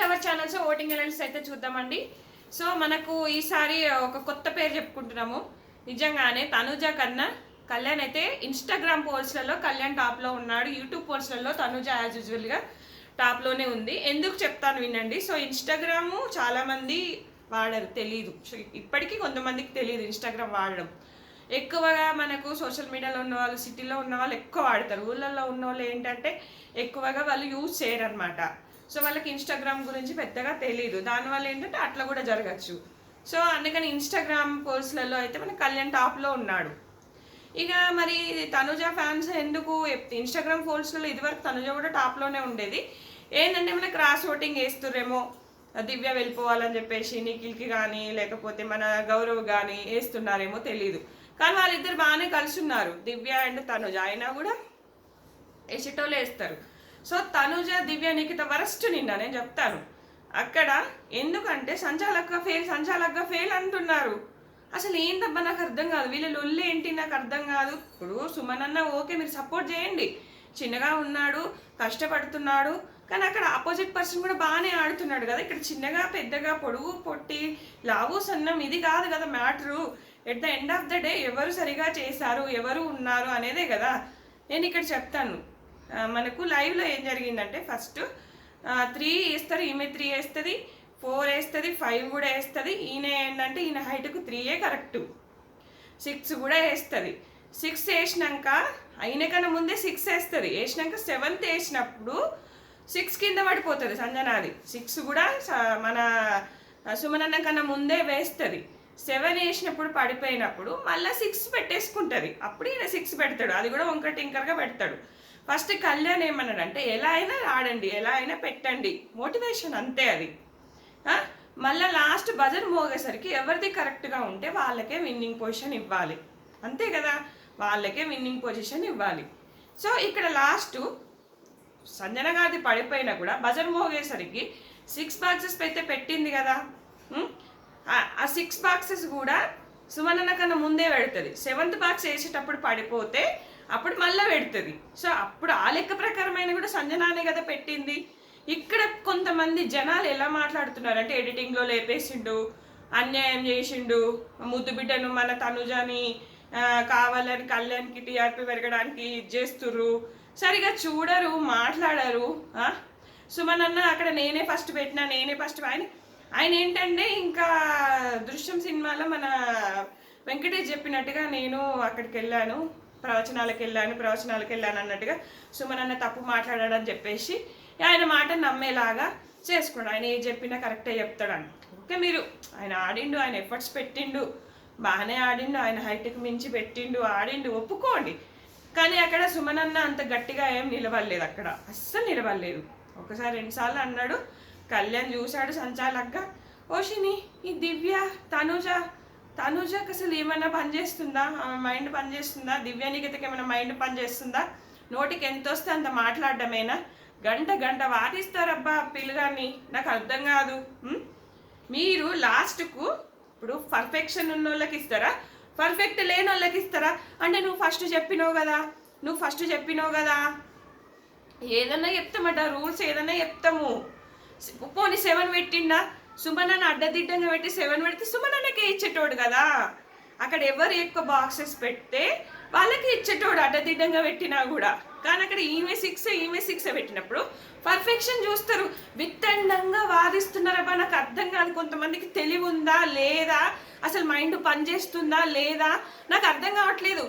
To our channels voting results అయితే చూద్దామండి. So మనకు ఈసారి ఒక కొత్త పేరు చెప్పుకుంటున్నాము. నిజంగానే తనుజ కన్నా కళ్యాణ్ అయితే ఇన్స్టాగ్రామ్ పోల్స్లలో కళ్యాణ్ టాప్లో ఉన్నాడు. యూట్యూబ్ పోల్స్లలో తనుజ యాజ్ యూజువల్గా టాప్లోనే ఉంది. ఎందుకు చెప్తాను వినండి. సో ఇన్స్టాగ్రాము చాలామంది వాడరు, తెలీదు. సో ఇప్పటికీ కొంతమందికి తెలియదు ఇన్స్టాగ్రామ్ వాడడం. ఎక్కువగా మనకు సోషల్ మీడియాలో ఉన్న వాళ్ళు, సిటీలో ఉన్న వాళ్ళు ఎక్కువ వాడతారు. ఊళ్ళల్లో ఉన్న వాళ్ళు ఏంటంటే ఎక్కువగా వాళ్ళు యూజ్ చేయరు అనమాట. సో వాళ్ళకి ఇన్స్టాగ్రామ్ గురించి పెద్దగా తెలియదు. దానివల్ల ఏంటంటే అట్లా కూడా జరగచ్చు. సో అందుకని ఇన్స్టాగ్రామ్ పోల్స్లలో అయితే మన కళ్యాణ్ టాప్లో ఉన్నాడు. ఇక మరి తనుజ ఫ్యాన్స్ ఎందుకు ఇన్స్టాగ్రామ్ పోల్స్లలో ఇదివరకు తనుజ కూడా టాప్లోనే ఉండేది. ఏంటంటే మన క్రాస్ ఓటింగ్ వేస్తుర్రేమో, దివ్య వెళ్ళిపోవాలని చెప్పేసి నిఖిల్కి కానీ లేకపోతే మన గౌరవ్ కానీ వేస్తున్నారేమో తెలీదు. కానీ వాళ్ళిద్దరు బాగానే కలిసి ఉన్నారు, దివ్య అండ్ తనుజ. అయినా కూడా వేసేటోళ్ళు వేస్తారు. సో తనుజ దివ్య నిఖిత వరస్ట్ నిన్న నేను చెప్తాను అక్కడ. ఎందుకంటే సంచాలక్గా ఫెయిల్ అంటున్నారు. అసలు ఏంటబ్బా నాకు అర్థం కాదు. వీళ్ళ లొల్లి ఏంటి నాకు అర్థం కాదు. ఇప్పుడు సుమన్ అన్న ఓకే, మీరు సపోర్ట్ చేయండి, చిన్నగా ఉన్నాడు, కష్టపడుతున్నాడు. కానీ అక్కడ ఆపోజిట్ పర్సన్ కూడా బాగానే ఆడుతున్నాడు కదా. ఇక్కడ చిన్నగా పెద్దగా పొడుగు పొట్టి లావు సన్నం ఇది కాదు కదా matter. At the end of the day ఎవరు సరిగా చేశారు, ఎవరు ఉన్నారు అనేదే కదా. నేను ఇక్కడ చెప్తాను. మనకు లైవ్లో ఏం జరిగిందంటే ఫస్ట్ 3 వేస్తారు, ఈమె 3 వేస్తుంది, 4 వేస్తుంది, 5 కూడా వేస్తుంది. ఈయన ఏంటంటే ఈయన హైట్కు 3 కరెక్ట్, 6 కూడా వేస్తుంది. 6 వేసినాక అయిన కన్నా ముందే 6 వేస్తుంది. వేసినాక 7th వేసినప్పుడు 6 కింద పడిపోతుంది సంజనాది. 6 కూడా మన సుమనన్న కన్నా ముందే వేస్తుంది. 7 వేసినప్పుడు పడిపోయినప్పుడు మళ్ళీ 6 పెట్టేసుకుంటుంది. అప్పుడు ఈయన 6 పెడతాడు, అది కూడా వంక టింకర్గా పెడతాడు. ఫస్ట్ కళ్యాణ్ ఏమన్నాడంటే ఎలా అయినా ఆడండి, ఎలా అయినా పెట్టండి, మోటివేషన్ అంతే అది. మళ్ళీ లాస్ట్ బజర్ మోగేసరికి ఎవరిది కరెక్ట్గా ఉంటే వాళ్ళకే విన్నింగ్ పొజిషన్ ఇవ్వాలి, అంతే కదా, వాళ్ళకే విన్నింగ్ పొజిషన్ ఇవ్వాలి. సో ఇక్కడ లాస్ట్ సంజన గారిది పడిపోయినా కూడా బజర్ మోగేసరికి 6 బాక్సెస్ అయితే పెట్టింది కదా. ఆ 6 బాక్సెస్ కూడా సుమనన్న కన్నా ముందే పెడుతుంది. 7th బాక్స్ వేసేటప్పుడు పడిపోతే అప్పుడు మళ్ళీ పెడుతుంది. సో అప్పుడు ఆ లెక్క ప్రకారమైన కూడా సంజనానే కదా పెట్టింది. ఇక్కడ కొంతమంది జనాలు ఎలా మాట్లాడుతున్నారు అంటే ఎడిటింగ్లో లేపేసిండు, అన్యాయం చేసిండు, ముద్దు బిడ్డను మన తనుజని కావాలని కళ్యాణ్కి టీఆర్పీ పెరగడానికి చేస్తుర్రు, సరిగా చూడరు, మాట్లాడరు. సుమన్ అన్న అక్కడ నేనే ఫస్ట్ పెట్టినా, నేనే ఫస్ట్. ఆయన ఏంటంటే ఇంకా దృశ్యం సినిమాలో మన వెంకటేష్ చెప్పినట్టుగా నేను అక్కడికి వెళ్ళాను, ప్రవచనాలకు వెళ్ళాను అన్నట్టుగా సుమన్ అన్న తప్పు మాట్లాడాడని చెప్పేసి ఆయన మాట నమ్మేలాగా చేసుకున్నాడు. ఆయన ఏం చెప్పినా కరెక్టే చెప్తాడు. ఓకే, మీరు ఆయన ఆడిండు, ఆయన ఎఫర్ట్స్ పెట్టిండు, బాగానే ఆడిండు, ఆయన హైట్కి మించి పెట్టిండు, ఆడిండు, ఒప్పుకోండి. కానీ అక్కడ సుమన్ అన్న అంత గట్టిగా ఏం నిలవలేదు, అక్కడ అస్సలు నిలవలేదు. ఒకసారి 2 సార్లు అన్నాడు. కళ్యాణ్ చూశాడు సంచాలక్గా, ఓషిని ఈ దివ్య తనుజకి అసలు ఏమైనా పనిచేస్తుందా, ఆమె మైండ్ పనిచేస్తుందా, దివ్య నిఖితకి ఏమైనా మైండ్ పనిచేస్తుందా, నోటికి ఎంత వస్తే అంత మాట్లాడడమేనా, గంట వాటిస్తారబ్బా పిల్లగాన్ని, నాకు అర్థం కాదు. మీరు లాస్ట్కు ఇప్పుడు పర్ఫెక్షన్ ఉన్న వాళ్ళకి ఇస్తారా, పర్ఫెక్ట్ లేని వాళ్ళకి ఇస్తారా? అంటే నువ్వు ఫస్ట్ చెప్పినావు కదా, ఏదన్నా చెప్తామట, రూల్స్ ఏదన్నా చెప్తాము. పోనీ 7 పెట్టిండా, సుమనన్న అడ్డదిడ్డంగా పెట్టి 7 పెడితే సుమనన్నకే ఇచ్చేటోడు కదా. అక్కడ ఎవరు ఎక్కువ బాక్సెస్ పెడితే వాళ్ళకి ఇచ్చేటోడు అడ్డదిడ్డంగా పెట్టినా కూడా. కానీ అక్కడ ఈమె 6 పెట్టినప్పుడు పర్ఫెక్షన్ చూస్తారు, విత్తండంగా వాదిస్తున్నారబ్బా. నాకు అర్థం కాదు, కొంతమందికి తెలివి ఉందా లేదా, అసలు మైండ్ పనిచేస్తుందా లేదా నాకు అర్థం కావట్లేదు.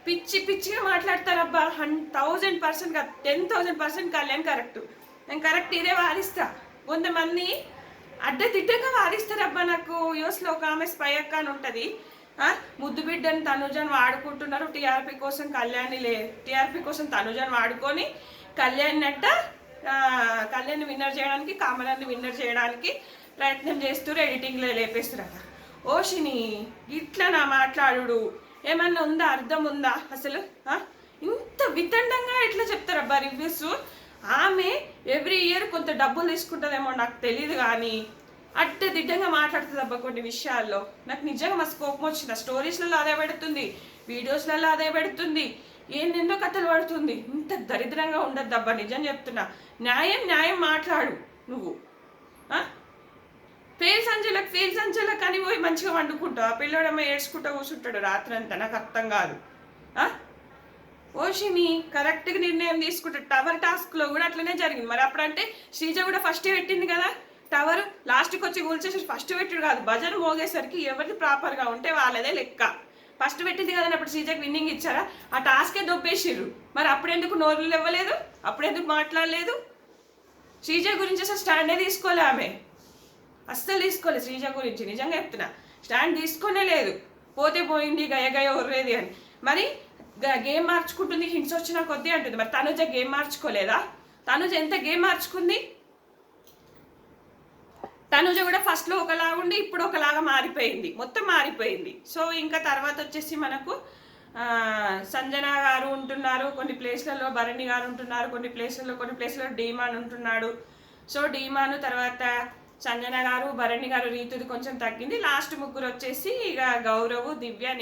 పిచ్చిగా మాట్లాడతారబ్బా. 1000% కాదు, 10,000% కళ్యాణ్ కరెక్ట్, నేను కరెక్ట్ ఇదే వాదిస్తా. కొంతమంది అడ్డదిడ్డంగా వాదిస్తారబ్బా. నాకు యూఎస్లో ఒక ఆమె స్పై అక్క అని ఉంటుంది, ముద్దు బిడ్డని తనుజను వాడుకుంటున్నారు టీఆర్పీ కోసం, టీఆర్పీ కోసం తనుజను వాడుకొని కళ్యాణ్ విన్నర్ చేయడానికి, కామరాన్ని విన్నర్ చేయడానికి ప్రయత్నం చేస్తారు, ఎడిటింగ్లో లేపేస్తారట. ఓషిని ఇట్లా నా మాట్లాడు ఏమన్నా ఉందా, అర్థం ఉందా అసలు? ఇంత వితండంగా ఎట్లా చెప్తారబ్బా రివ్యూస్. ఆమె ఎవ్రీ ఇయర్ కొంత డబ్బులు తీసుకుంటుందేమో నాకు తెలియదు, కానీ అడ్డదిడ్డంగా మాట్లాడుతుంది అబ్బా కొన్ని విషయాల్లో. నాకు నిజంగా మస్తు కోపం వచ్చింది. స్టోరీస్లలో అదే పెడుతుంది, వీడియోస్లలో అదే పెడుతుంది, ఏందెందో కథలు పడుతుంది. ఇంత దరిద్రంగా ఉండద్దు అబ్బా, నిజం చెప్తున్నా. న్యాయం మాట్లాడు నువ్వు. ఫెయిల్ సంచలకు అని పోయి మంచిగా వండుకుంటావు. ఆ పిల్లడమ్మ ఏడ్చుకుంటూ కూర్చుంటాడు రాత్రి అంతా. నాకు అర్థం కాదు. ఓషిని కరెక్ట్గా నిర్ణయం తీసుకుంటాడు. టవర్ టాస్క్లో కూడా అట్లనే జరిగింది. మరి అప్పుడంటే శ్రీజ కూడా ఫస్ట్ పెట్టింది కదా టవర్. లాస్ట్కి వచ్చి కూల్చేసి ఫస్ట్ పెట్టుడు కాదు, భజన మోగేసరికి ఎవరిది ప్రాపర్గా ఉంటే వాళ్ళదే లెక్క. ఫస్ట్ పెట్టింది కదా అప్పుడు శ్రీజకి విన్నింగ్ ఇచ్చారా? ఆ టాస్కే దొబ్బేసిర్రు. మరి అప్పుడెందుకు నోర్లు ఇవ్వలేదు? అప్పుడెందుకు మాట్లాడలేదు? శ్రీజ గురించి అసలు స్టాండే తీసుకోలే ఆమె. అస్సలు తీసుకోలేదు శ్రీజ గురించి. నిజంగా చెప్తున్నా, స్టాండ్ తీసుకునే లేదు. పోతే పోయింది, గయ ఒర్రేది అని. మరి గేమ్ మార్చుకుంటుంది, హింట్స్ వచ్చినా కొద్దీ అంటుంది. మరి తనుజ గేమ్ మార్చుకోలేదా? తనుజ ఎంత గేమ్ మార్చుకుంది? తనుజ కూడా ఫస్ట్లో ఒకలాగా ఉండి ఇప్పుడు ఒకలాగా మారిపోయింది, మొత్తం మారిపోయింది. సో ఇంకా తర్వాత వచ్చేసి మనకు సంజన గారు ఉంటున్నారు కొన్ని ప్లేస్లలో, భరణి గారు ఉంటున్నారు కొన్ని ప్లేస్లలో డీమాన్ ఉంటున్నాడు. సో డీమాను తర్వాత సంజన గారు, భరణి గారు, రీతుది కొంచెం తగ్గింది. లాస్ట్ ముగ్గురు వచ్చేసి ఇక గౌరవ్, దివ్య,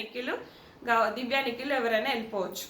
నిఖిల్ ఎవరైనా వెళ్ళిపోవచ్చు.